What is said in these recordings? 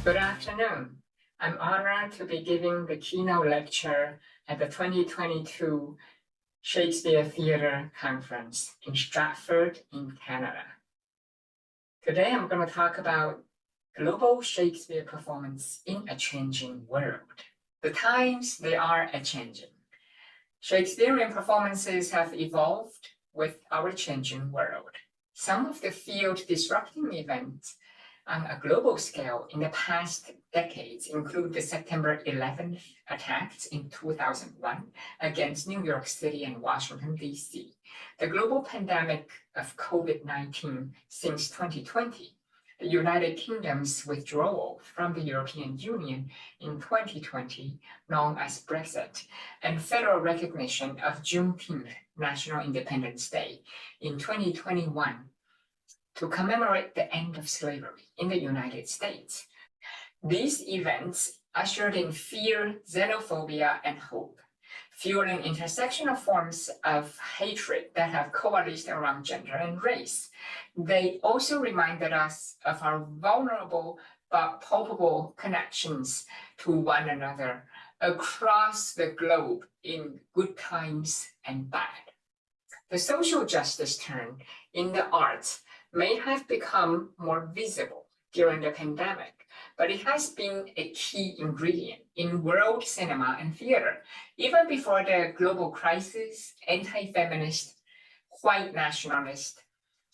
Good afternoon. I'm honored to be giving the keynote lecture at the 2022 Shakespeare Theatre Conference in Stratford in Canada. Today I'm going to talk about global Shakespeare performance in a changing world. The times, they are a-changing. Shakespearean performances have evolved with our changing world. Some of the field disrupting events on a global scale in the past decades include the September 11th attacks in 2001 against New York City and Washington, D.C., the global pandemic of COVID-19 since 2020, the United Kingdom's withdrawal from the European Union in 2020, known as Brexit, and federal recognition of Juneteenth, National Independence Day, in 2021, to commemorate the end of slavery in the United States. These events ushered in fear, xenophobia, and hope, fueling intersectional forms of hatred that have coalesced around gender and race. They also reminded us of our vulnerable but palpable connections to one another across the globe in good times and bad. The social justice turn in the arts may have become more visible during the pandemic, but it has been a key ingredient in world cinema and theater. Even before the global crisis, anti-feminist, white nationalist,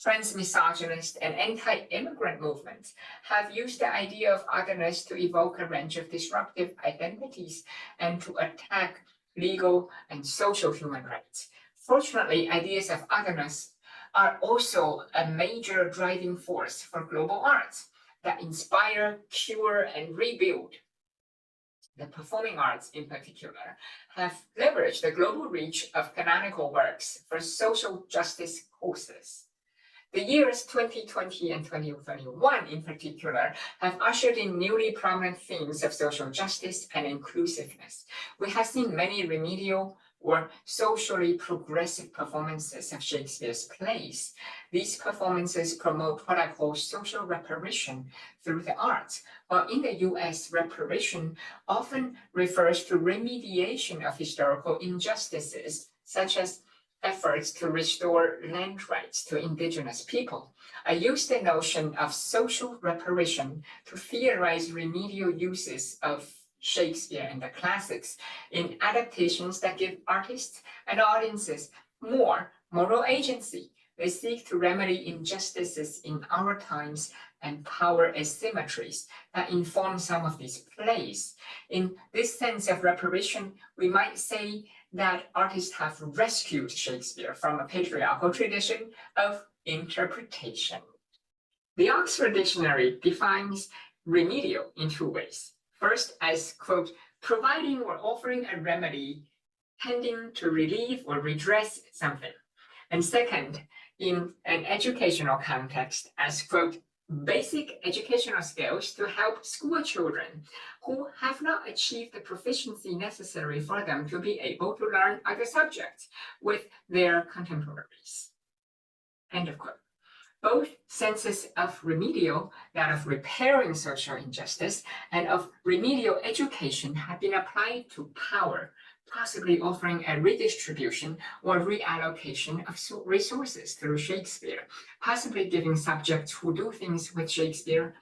transmisogynist, and anti-immigrant movements have used the idea of otherness to evoke a range of disruptive identities and to attack legal and social human rights. Fortunately, ideas of otherness are also a major driving force for global arts that inspire, cure, and rebuild. The performing arts, in particular, have leveraged the global reach of canonical works for social justice causes. The years 2020 and 2021, in particular, have ushered in newly prominent themes of social justice and inclusiveness. We have seen many remedial or socially progressive performances of Shakespeare's plays. These performances promote what I call social reparation through the arts, while in the US, reparation often refers to remediation of historical injustices, such as efforts to restore land rights to indigenous people. I use the notion of social reparation to theorize remedial uses of Shakespeare and the classics in adaptations that give artists and audiences more moral agency. They seek to remedy injustices in our times and power asymmetries that inform some of these plays. In this sense of reparation, we might say that artists have rescued Shakespeare from a patriarchal tradition of interpretation. The Oxford Dictionary defines remedial in two ways. First, as, quote, providing or offering a remedy tending to relieve or redress something. And second, in an educational context, as, quote, basic educational skills to help school children who have not achieved the proficiency necessary for them to be able to learn other subjects with their contemporaries. End of quote. Both senses of remedial, that of repairing social injustice, and of remedial education have been applied to power, possibly offering a redistribution or reallocation of resources through Shakespeare, possibly giving subjects who do things with Shakespeare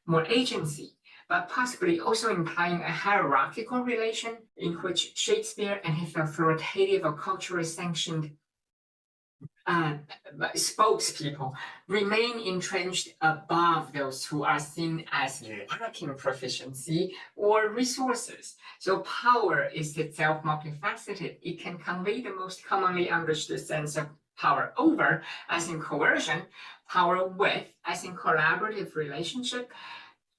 more agency, but possibly also implying a hierarchical relation in which Shakespeare and his authoritative or culturally sanctioned spokespeople remain entrenched above those who are seen as lacking proficiency or resources. So power is itself multifaceted. It can convey the most commonly understood sense of power over, as in coercion, power with, as in collaborative relationship,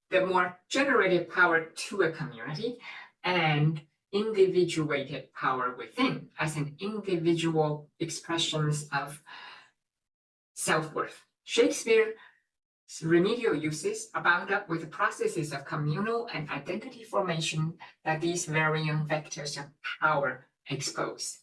the more generative power to a community, and individuated power within, as in individual expressions of self-worth. Shakespeare's remedial uses are bound up with the processes of communal and identity formation that these varying vectors of power expose.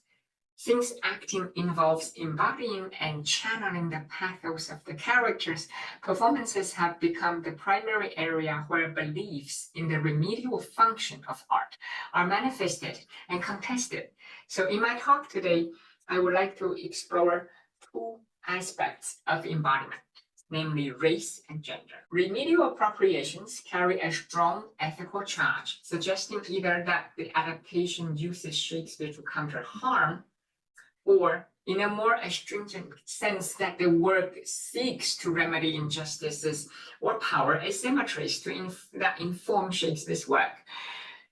Since acting involves embodying and channeling the pathos of the characters, performances have become the primary area where beliefs in the remedial function of art are manifested and contested. So in my talk today, I would like to explore two aspects of embodiment, namely race and gender. Remedial appropriations carry a strong ethical charge, suggesting either that the adaptation uses Shakespeare to counter harm, or in a more astringent sense that the work seeks to remedy injustices or power asymmetries that inform Shakespeare's work.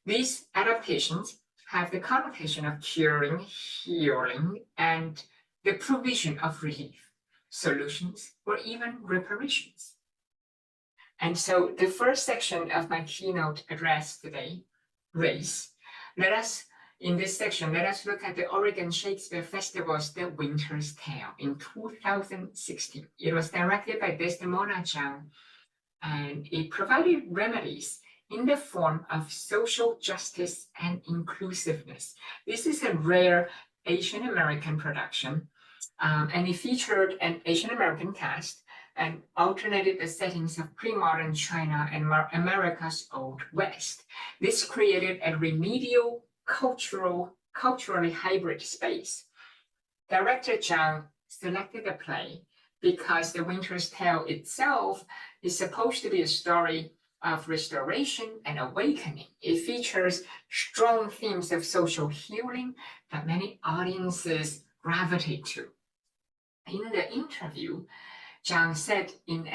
These adaptations have the connotation of curing, healing, and the provision of relief, solutions, or even reparations. And so the first section of my keynote address today, race, in this section, let us look at the Oregon Shakespeare Festival's The Winter's Tale in 2016. It was directed by Desdemona Chiang, and it provided remedies in the form of social justice and inclusiveness. This is a rare Asian American production, and it featured an Asian American cast and alternated the settings of pre-modern China and America's Old West. This created a remedial culturally hybrid space. Director Chiang selected the play because The Winter's Tale itself is supposed to be a story of restoration and awakening. It features strong themes of social healing that many audiences gravitate to. In the interview, Chiang said in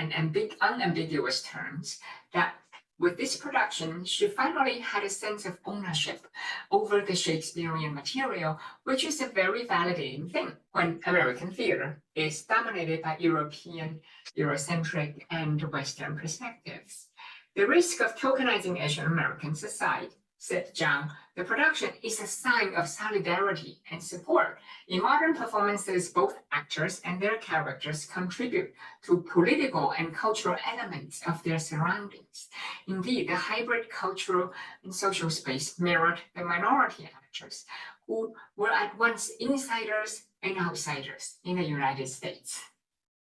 unambiguous terms that with this production, she finally had a sense of ownership over the Shakespearean material, which is a very validating thing when American theater is dominated by European, Eurocentric, and Western perspectives. The risk of tokenizing Asian Americans aside, said Chiang, the production is a sign of solidarity and support. In modern performances, both actors and their characters contribute to political and cultural elements of their surroundings. Indeed, the hybrid cultural and social space mirrored the minority actors, who were at once insiders and outsiders in the United States.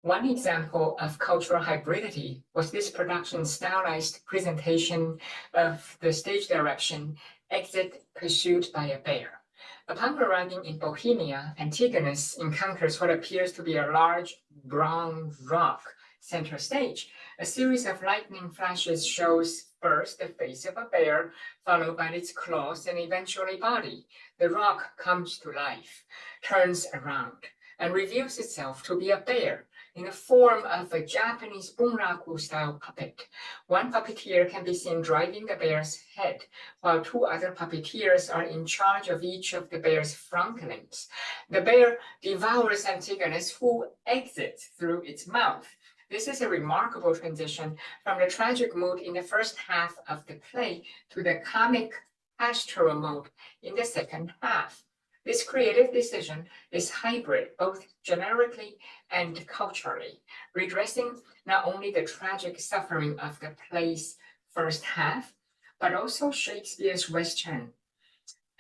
One example of cultural hybridity was this production's stylized presentation of the stage direction, Exit Pursued by a Bear. Upon arriving in Bohemia, Antigonus encounters what appears to be a large brown rock center stage. A series of lightning flashes shows first the face of a bear, followed by its claws and eventually body. The rock comes to life, turns around, and reveals itself to be a bear in the form of a Japanese bunraku-style puppet. One puppeteer can be seen driving the bear's head, while two other puppeteers are in charge of each of the bear's front limbs. The bear devours Antigonus, who exits through its mouth. This is a remarkable transition from the tragic mood in the first half of the play to the comic pastoral mode in the second half. This creative decision is hybrid, both generically and culturally, redressing not only the tragic suffering of the play's first half, but also Shakespeare's Western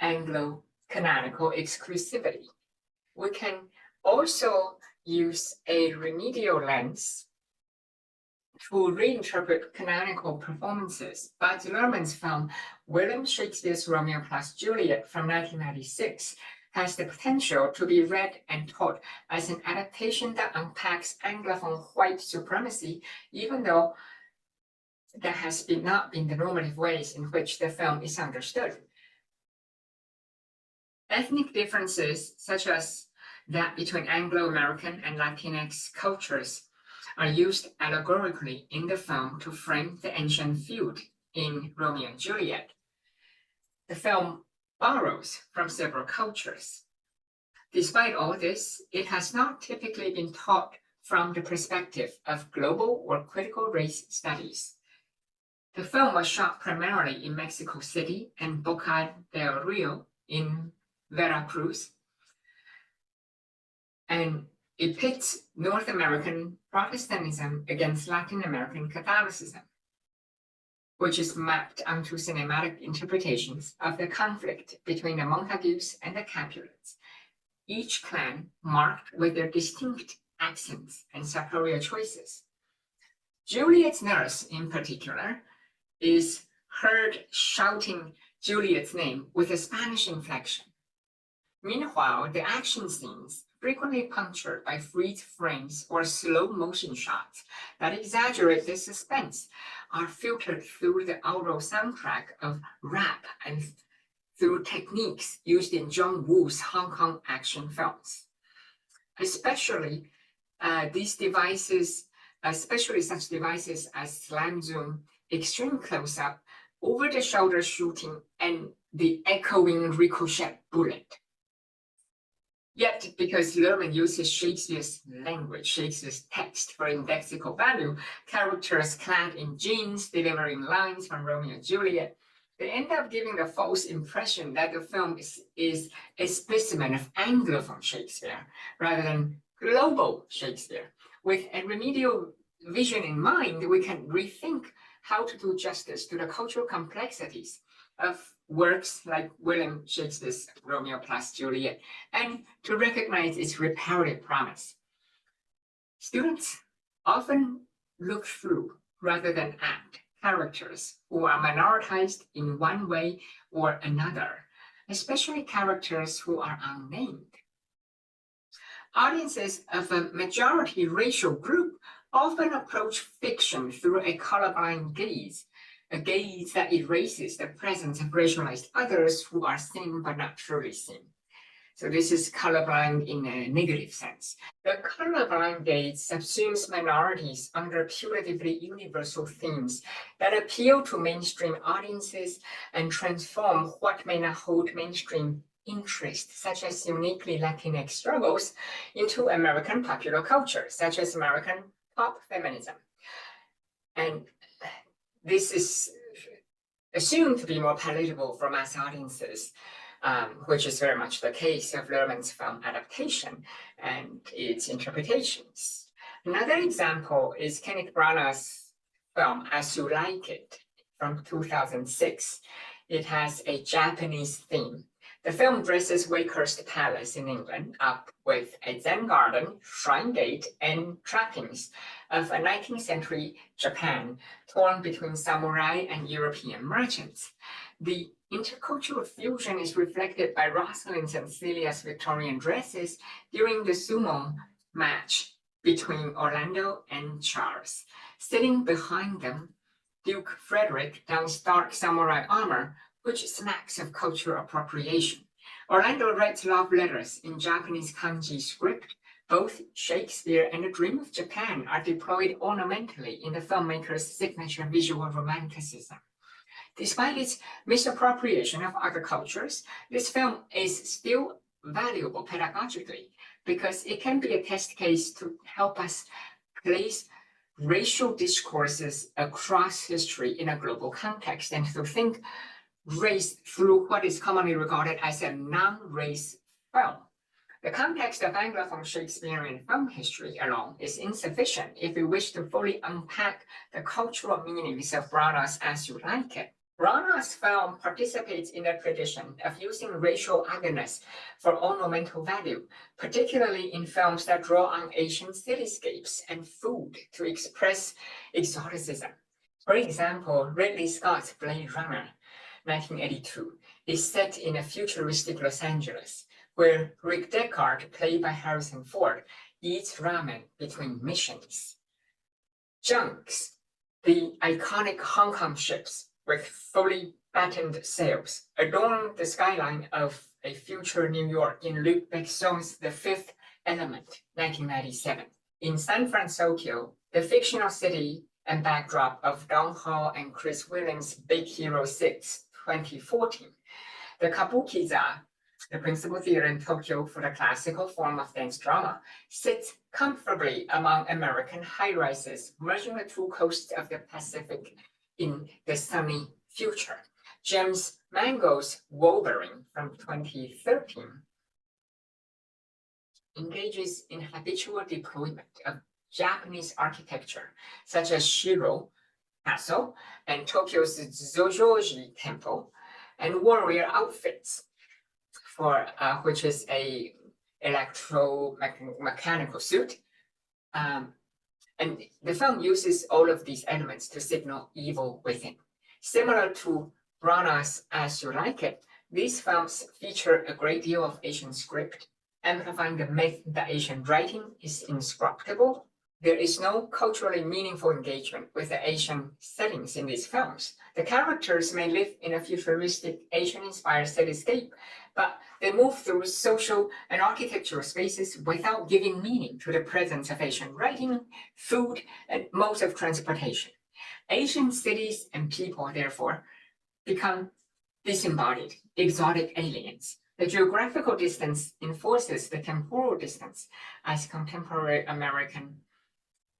Anglo-canonical exclusivity. We can also use a remedial lens to reinterpret canonical performances. But Luhrmann's film, William Shakespeare's Romeo plus Juliet from 1996, has the potential to be read and taught as an adaptation that unpacks Anglophone white supremacy, even though that has not been the normative ways in which the film is understood. Ethnic differences, such as that between Anglo-American and Latinx cultures, are used allegorically in the film to frame the ancient feud in Romeo and Juliet. The film borrows from several cultures. Despite all this, it has not typically been taught from the perspective of global or critical race studies. The film was shot primarily in Mexico City and Boca del Rio in Veracruz, and it pits North American Protestantism against Latin American Catholicism, which is mapped onto cinematic interpretations of the conflict between the Montagues and the Capulets. each clan marked with their distinct accents and superior choices. Juliet's nurse, in particular, is heard shouting Juliet's name with a Spanish inflection. Meanwhile, the action scenes, frequently punctured by freeze frames or slow motion shots that exaggerate the suspense, are filtered through the aural soundtrack of rap and through techniques used in John Woo's Hong Kong action films. Especially such devices as slam zoom, extreme close-up, over-the-shoulder shooting, and the echoing ricochet bullet. Yet, because Luhrmann uses Shakespeare's language, Shakespeare's text for indexical value, characters clad in jeans delivering lines from Romeo and Juliet, they end up giving the false impression that the film is a specimen of Anglophone Shakespeare rather than global Shakespeare. With a remedial vision in mind, we can rethink how to do justice to the cultural complexities of works like William Shakespeare's Romeo plus Juliet, and to recognize its reparative promise. Students often look through rather than at characters who are minoritized in one way or another, especially characters who are unnamed. Audiences of a majority racial group often approach fiction through a colorblind gaze, a gaze that erases the presence of racialized others who are seen but not truly seen. So this is colorblind in a negative sense. The colorblind gaze subsumes minorities under putatively universal themes that appeal to mainstream audiences and transform what may not hold mainstream interest, such as uniquely Latinx struggles, into American popular culture, such as American pop feminism. And this is assumed to be more palatable for mass audiences, which is very much the case of Luhrmann's film adaptation and its interpretations. Another example is Kenneth Branagh's film As You Like It from 2006. It has a Japanese theme. The film dresses Wakehurst Palace in England up with a Zen garden, shrine gate, and trappings of a 19th century Japan torn between samurai and European merchants. The intercultural fusion is reflected by Rosalind's and Celia's Victorian dresses during the sumo match between Orlando and Charles. Sitting behind them, Duke Frederick dons dark samurai armor, which smacks of cultural appropriation. Orlando writes love letters in Japanese kanji script. Both Shakespeare and The Dream of Japan are deployed ornamentally in the filmmaker's signature visual romanticism. Despite its misappropriation of other cultures, this film is still valuable pedagogically because it can be a test case to help us place racial discourses across history in a global context and to think race through what is commonly regarded as a non-race film. The context of Anglophone Shakespearean film history alone is insufficient if we wish to fully unpack the cultural meanings of Branagh's As You Like It. Branagh's film participates in a tradition of using racial otherness for ornamental value, particularly in films that draw on Asian cityscapes and food to express exoticism. For example, Ridley Scott's Blade Runner 1982 is set in a futuristic Los Angeles, where Rick Deckard, played by Harrison Ford, eats ramen between missions. Junks, the iconic Hong Kong ships with fully battened sails, adorn the skyline of a future New York in Luc Besson's The Fifth Element, 1997. In San Francisco, the fictional city and backdrop of Don Hall and Chris Williams' Big Hero 6, 2014. The Kabuki-za, the principal theater in Tokyo for the classical form of dance drama, sits comfortably among American high-rises, merging the two coasts of the Pacific in the sunny future. James Mangold's Wolverine from 2013 engages in habitual deployment of Japanese architecture, such as Shiro Castle and Tokyo's Zojoji Temple, and warrior outfits, for which is a electromechanical suit. And the film uses all of these elements to signal evil within. Similar to Branagh's As You Like It, these films feature a great deal of Asian script, amplifying the myth that Asian writing is incorruptible. There is no culturally meaningful engagement with the Asian settings in these films. The characters may live in a futuristic Asian-inspired cityscape, but they move through social and architectural spaces without giving meaning to the presence of Asian writing, food, and modes of transportation. Asian cities and people, therefore, become disembodied, exotic aliens. The geographical distance enforces the temporal distance, as contemporary American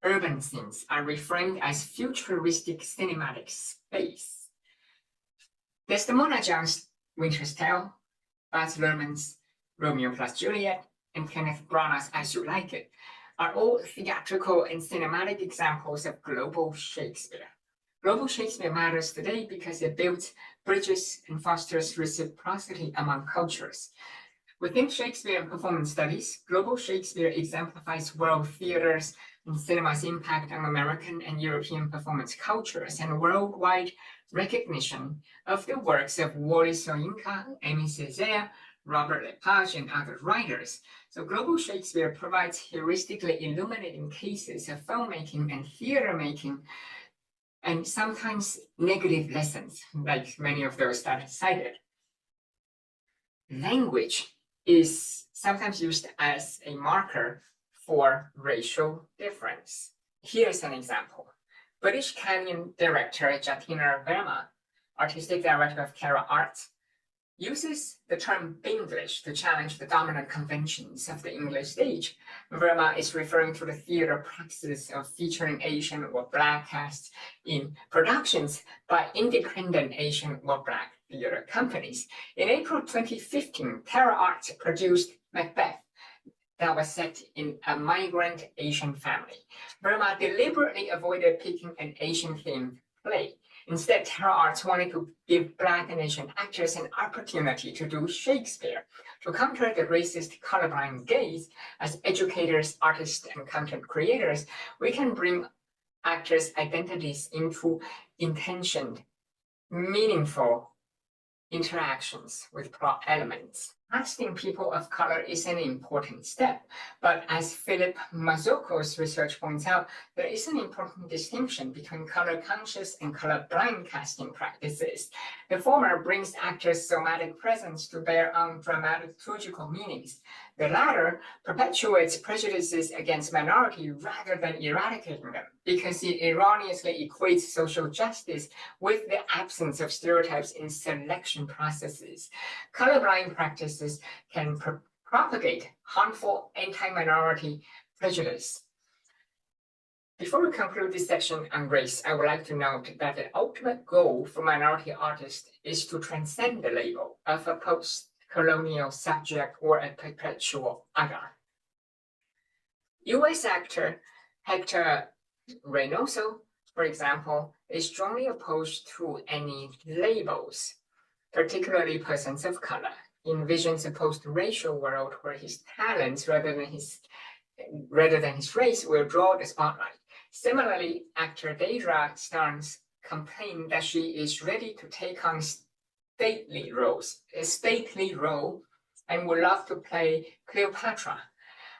urban scenes are reframed as futuristic cinematic space. Desdemona Jones' Winter's Tale, Baz Luhrmann's Romeo plus Juliet, and Kenneth Branagh's As You Like It are all theatrical and cinematic examples of global Shakespeare. Global Shakespeare matters today because it builds bridges and fosters reciprocity among cultures. Within Shakespeare and performance studies, global Shakespeare exemplifies world theaters and cinema's impact on American and European performance cultures and worldwide recognition of the works of Wole Soyinka, Aimé Césaire, Robert Lepage, and other writers. So global Shakespeare provides heuristically illuminating cases of filmmaking and theater making, and sometimes negative lessons, like many of those that I cited. Language is sometimes used as a marker for racial difference. Here's an example. British Canyon director Jatina Verma, artistic director of Cara Arts, uses the term Binglish to challenge the dominant conventions of the English stage. Verma is referring to the theater practice of featuring Asian or Black casts in productions by independent Asian or Black theater companies. In April 2015, Cara Arts produced Macbeth that was set in a migrant Asian family. Verma deliberately avoided picking an Asian-themed play. Instead, Cara Arts wanted to give Black and Asian actors an opportunity to do Shakespeare. To counter the racist colorblind gaze, as educators, artists, and content creators, we can bring actors' identities into intentioned, meaningful interactions with plot elements. Casting people of color is an important step, but as Philip Mazzucco's research points out, there is an important distinction between color-conscious and color-blind casting practices. The former brings actors' somatic presence to bear on dramaturgical meanings. The latter perpetuates prejudices against minority rather than eradicating them, because it erroneously equates social justice with the absence of stereotypes in selection processes. Colorblind practices can propagate harmful anti-minority prejudice. Before we conclude this section on race, I would like to note that the ultimate goal for minority artists is to transcend the label of a post-colonial subject or a perpetual other. US actor Hector Reynoso, for example, is strongly opposed to any labels, particularly persons of color. He envisions a post-racial world where his talents, rather than his race, will draw the spotlight. Similarly, actor Deidre Starnes complained that she is ready to take on a stately role, and would love to play Cleopatra.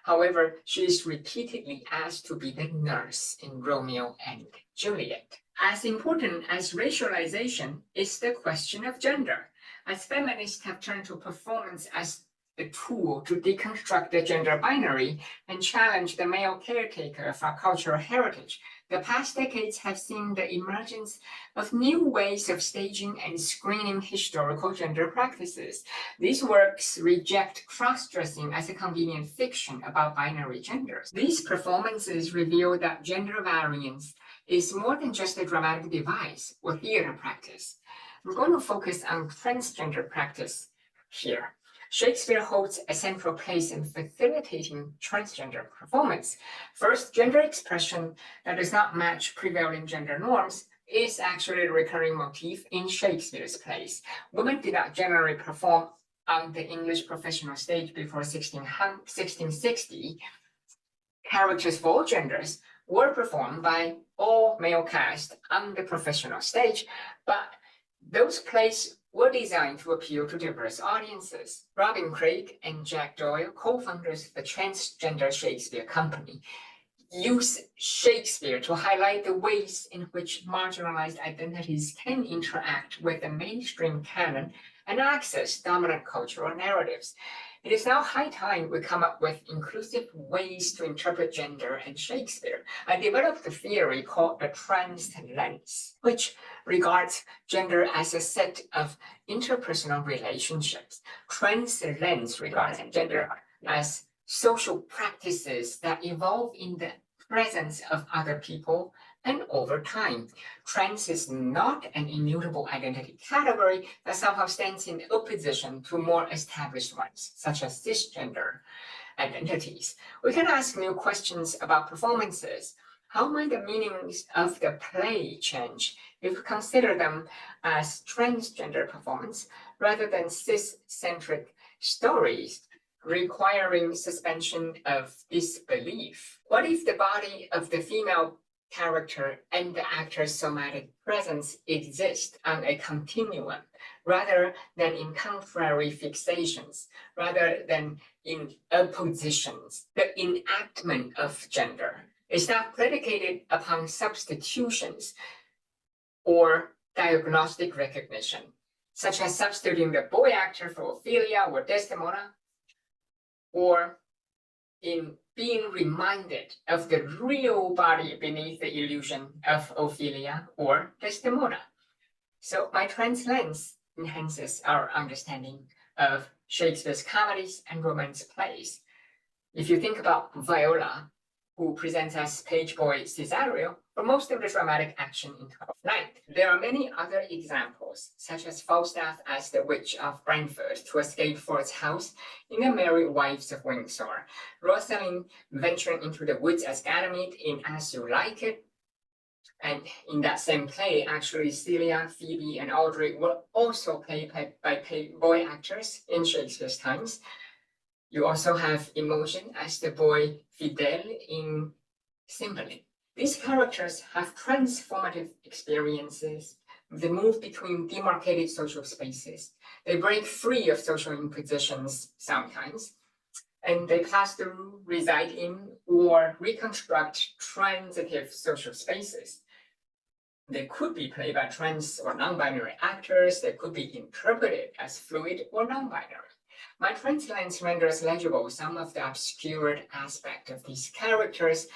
However, she is repeatedly asked to be the nurse in Romeo and Juliet. As important as racialization is the question of gender, as feminists have turned to performance as a tool to deconstruct the gender binary and challenge the male caretaker of our cultural heritage. The past decades have seen the emergence of new ways of staging and screening historical gender practices. These works reject cross-dressing as a convenient fiction about binary genders. These performances reveal that gender variance is more than just a dramatic device or theater practice. We're going to focus on transgender practice here. Shakespeare holds a central place in facilitating transgender performance. First, gender expression that does not match prevailing gender norms is actually a recurring motif in Shakespeare's plays. Women did not generally perform on the English professional stage before 1660, characters for all genders were performed by all male cast on the professional stage, but those plays were designed to appeal to diverse audiences. Robin Craig and Jack Doyle, co-founders of the Transgender Shakespeare Company, use Shakespeare to highlight the ways in which marginalized identities can interact with the mainstream canon and access dominant cultural narratives. It is now high time we come up with inclusive ways to interpret gender and Shakespeare. I developed a theory called the trans lens, which regards gender as a set of interpersonal relationships. Trans lens regards gender as social practices that evolve in the presence of other people and over time. Trans is not an immutable identity category that somehow stands in opposition to more established ones, such as cisgender identities. We can ask new questions about performances. How might the meanings of the play change if we consider them as transgender performance rather than cis-centric stories requiring suspension of disbelief? What if the body of the female character and the actor's somatic presence exist on a continuum rather than in contrary fixations, rather than in oppositions? The enactment of gender is not predicated upon substitutions or diagnostic recognition, such as substituting the boy actor for Ophelia or Desdemona, or in being reminded of the real body beneath the illusion of Ophelia or Desdemona. So my trans lens enhances our understanding of Shakespeare's comedies and romance plays. If you think about Viola, who presents as page boy Cesario for most of the dramatic action in Twelfth Night, there are many other examples, such as Falstaff as the Witch of Brentford to escape Ford's house in The Merry Wives of Windsor, Rosalind venturing into the woods as Ganymede in As You Like It, and in that same play, actually, Celia, Phoebe, and Audrey were also played by boy actors in Shakespeare's times. You also have Imogen as the boy Fidel in Cymbeline. These characters have transformative experiences. They move between demarcated social spaces. They break free of social impositions sometimes, and they pass through, reside in, or reconstruct transitive social spaces. They could be played by trans or non-binary actors. They could be interpreted as fluid or non-binary. My trans lens renders legible some of the obscured aspect of these characters.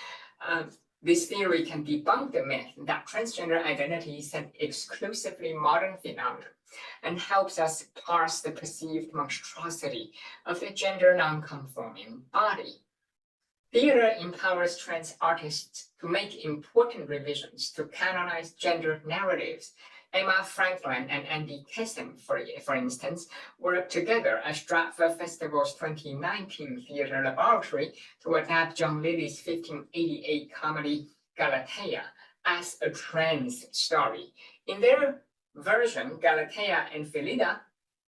This theory can debunk the myth that transgender identity is an exclusively modern phenomenon and helps us parse the perceived monstrosity of the gender non-conforming body. Theater empowers trans artists to make important revisions to canonized gender narratives. Emma Franklin and Andy Kesson, for instance, worked together at Stratford Festival's 2019 Theatre Laboratory to adapt John Lilly's 1588 comedy Galatea as a trans story. In their version, Galatea and Phillida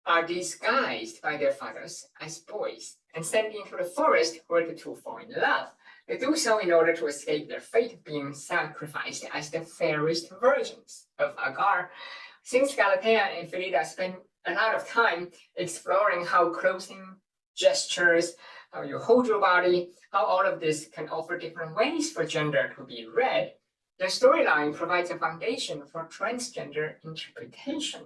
are disguised by their fathers as boys and sent into the forest where the two fall in love. They do so in order to escape their fate of being sacrificed as the fairest versions of Agar. Since Galatea and Phillida spend a lot of time exploring how clothing, gestures, how you hold your body, how all of this can offer different ways for gender to be read, the storyline provides a foundation for transgender interpretation,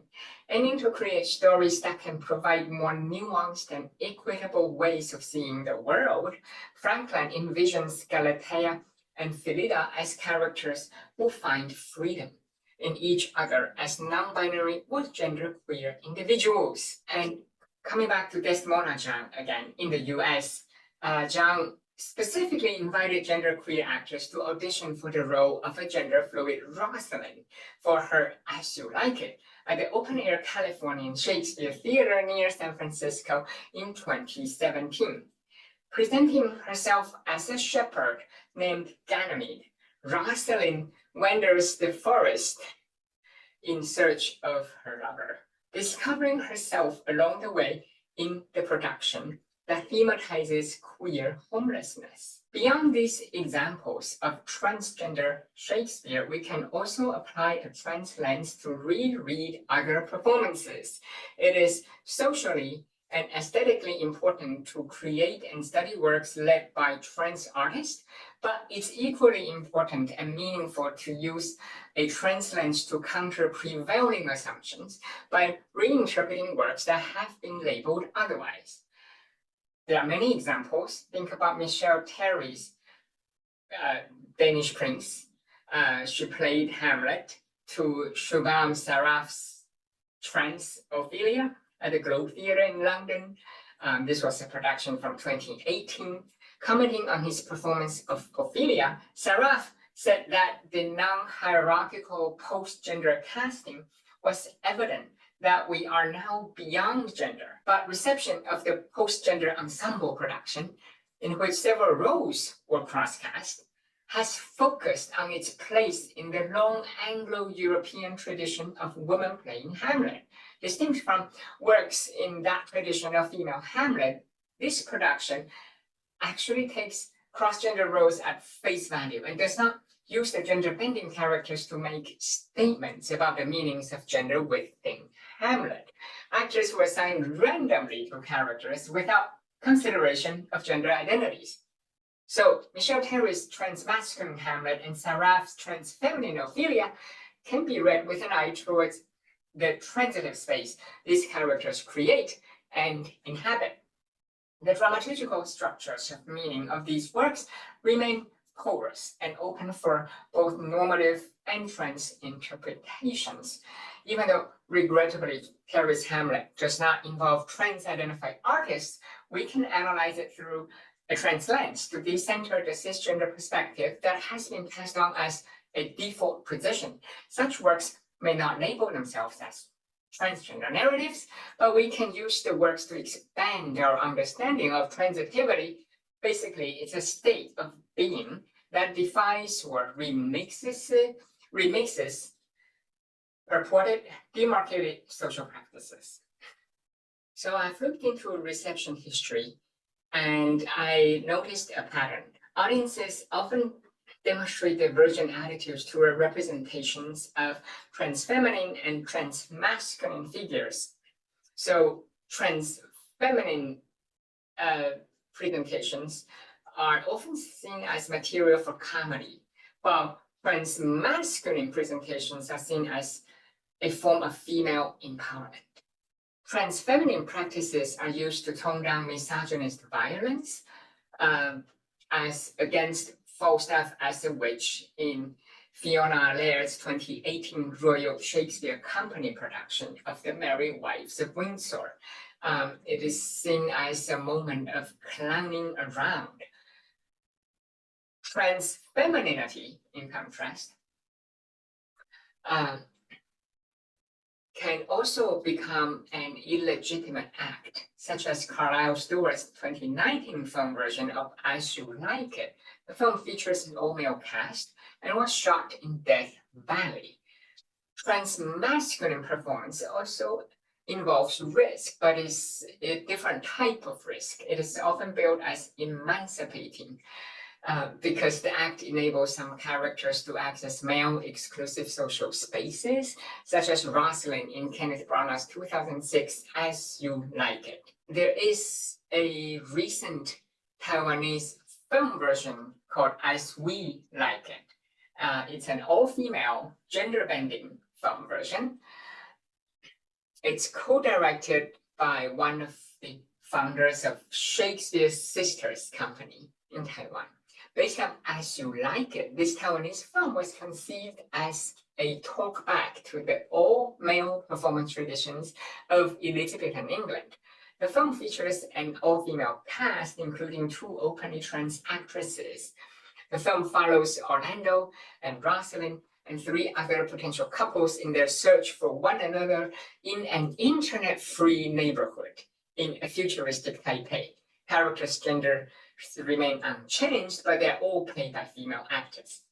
aiming to create stories that can provide more nuanced and equitable ways of seeing the world. Franklin envisions Galatea and Phillida as characters who find freedom in each other as non-binary or genderqueer individuals. And coming back to Desdemona Chiang again, in the US, Chiang specifically invited genderqueer actors to audition for the role of a gender-fluid Rosalind for her As You Like It at the open-air Californian Shakespeare Theater near San Francisco in 2017. Presenting herself as a shepherd named Ganymede, Rosalind wanders the forest in search of her lover. Discovering herself along the way, in the production that thematizes queer homelessness. Beyond these examples of transgender Shakespeare, we can also apply a trans lens to reread other performances. It is socially and aesthetically important to create and study works led by trans artists, but it's equally important and meaningful to use a trans lens to counter prevailing assumptions by reinterpreting works that have been labeled otherwise. There are many examples. Think about Michelle Terry's Danish Prince. She played Hamlet to Shubham Saraf's Trans Ophelia at the Globe Theatre in London. This was a production from 2018. Commenting on his performance of Ophelia, Saraf said that the non-hierarchical post-gender casting was evident that we are now beyond gender, but reception of the post-gender ensemble production, in which several roles were cross-cast, has focused on its place in the long Anglo-European tradition of women playing Hamlet. Distinct from works in that tradition of female Hamlet, this production actually takes cross-gender roles at face value and does not use the gender-bending characters to make statements about the meanings of gender within Hamlet. Actors were assigned randomly to characters without consideration of gender identities. So Michelle Terry's transmasculine Hamlet and Saraf's transfeminine Ophelia can be read with an eye towards the transitive space these characters create and inhabit. The dramaturgical structures of meaning of these works remain porous and open for both normative and trans interpretations. Even though, regrettably, Terry's Hamlet does not involve trans-identified artists, we can analyze it through a trans lens to decenter the cisgender perspective that has been passed on as a default position. Such works may not label themselves as transgender narratives, but we can use the works to expand our understanding of transitivity. Basically, it's a state of being that defies or remixes purported demarcated social practices. So I've looked into reception history and I noticed a pattern. Audiences often demonstrate divergent attitudes toward representations of transfeminine and transmasculine figures. So transfeminine presentations are often seen as material for comedy, while transmasculine presentations are seen as a form of female empowerment. Transfeminine practices are used to tone down misogynist violence, as against Falstaff as a witch in Fiona Laird's 2018 Royal Shakespeare Company production of The Merry Wives of Windsor. It is seen as a moment of clowning around. Transfemininity, in contrast, can also become an illegitimate act, such as Carlisle Stewart's 2019 film version of As You Like It. The film features an all-male cast and was shot in Death Valley. Transmasculine performance also involves risk, but is a different type of risk. It is often billed as emancipating, because the act enables some characters to access male exclusive social spaces, such as Rosalind in Kenneth Branagh's 2006 As You Like It. There is a recent Taiwanese film version called As We Like It. It's an all-female, gender-bending film version. It's co-directed by one of the founders of Shakespeare's Sisters Company in Taiwan. Based on As You Like It, this Taiwanese film was conceived as a talkback to the all-male performance traditions of Elizabethan England. The film features an all-female cast, including 2 openly trans actresses. The film follows Orlando and Rosalind and 3 other potential couples in their search for one another in an internet-free neighborhood in a futuristic Taipei. Characters' gender remain unchanged, but they're all played by female actors.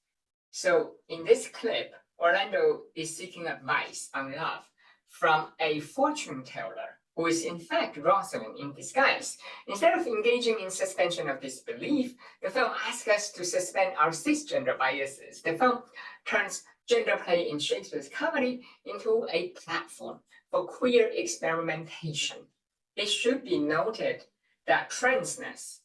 So in this clip, Orlando is seeking advice on love from a fortune teller who is in fact Rosalind in disguise. Instead of engaging in suspension of disbelief, the film asks us to suspend our cisgender biases. The film turns gender play in Shakespeare's comedy into a platform for queer experimentation. It should be noted that transness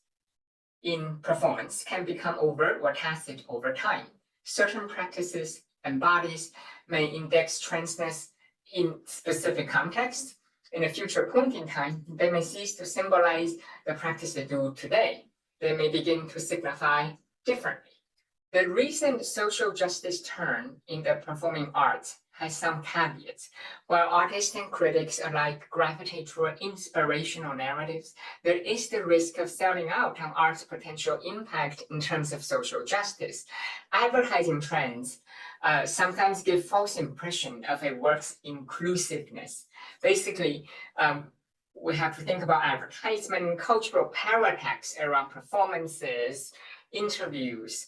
in performance can become overt or tacit over time. Certain practices and bodies may index transness in specific contexts. In a future point in time, they may cease to symbolize the practice they do today. They may begin to signify differently. The recent social justice turn in the performing arts has some caveats. While artists and critics alike gravitate toward inspirational narratives, there is the risk of selling out on art's potential impact in terms of social justice. Advertising trends sometimes give false impression of a work's inclusiveness. Basically, we have to think about advertisement, cultural paradox around performances, interviews,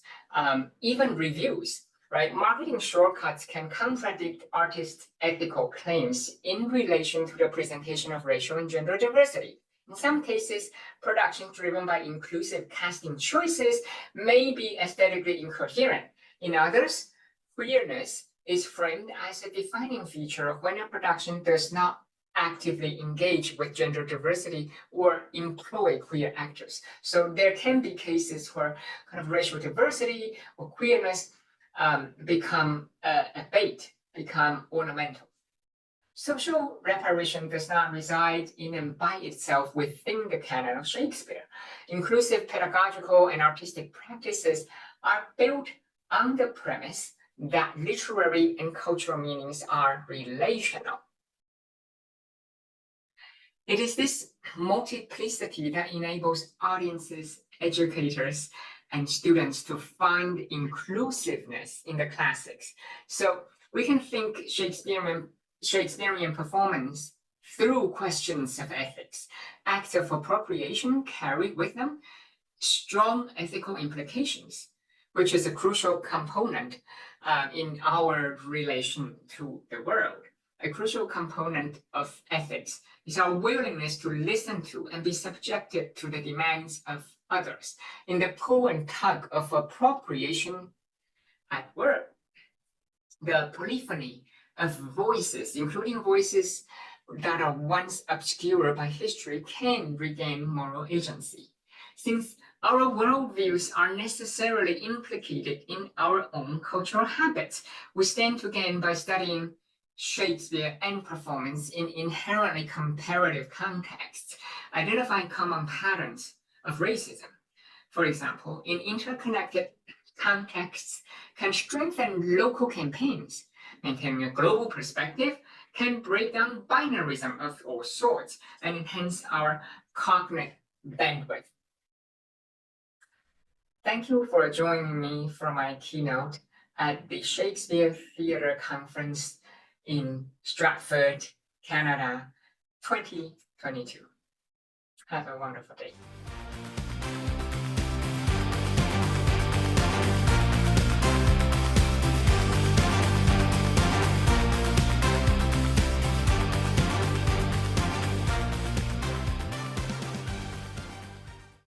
even reviews, right? Marketing shortcuts can contradict artists' ethical claims in relation to the presentation of racial and gender diversity. In some cases, productions driven by inclusive casting choices may be aesthetically incoherent. In others, queerness is framed as a defining feature of when a production does not actively engage with gender diversity or employ queer actors. So there can be cases where kind of racial diversity or queerness become a bait, become ornamental. Social reparation does not reside in and by itself within the canon of Shakespeare. Inclusive pedagogical and artistic practices are built on the premise that literary and cultural meanings are relational. It is this multiplicity that enables audiences, educators, and students to find inclusiveness in the classics. So we can think Shakespearean performance through questions of ethics. Acts of appropriation carry with them strong ethical implications, which is a crucial component in our relation to the world. A crucial component of ethics is our willingness to listen to and be subjected to the demands of others. In the pull and tug of appropriation at work, the polyphony of voices, including voices that are once obscured by history, can regain moral agency. Since our worldviews are necessarily implicated in our own cultural habits, we stand to gain by studying Shakespeare and performance in inherently comparative contexts, identifying common patterns of racism. For example, in interconnected contexts can strengthen local campaigns. Maintaining a global perspective can break down binarism of all sorts and enhance our cognitive bandwidth. Thank you for joining me for my keynote at the Shakespeare Theatre Conference in Stratford, Canada, 2022. Have a wonderful day.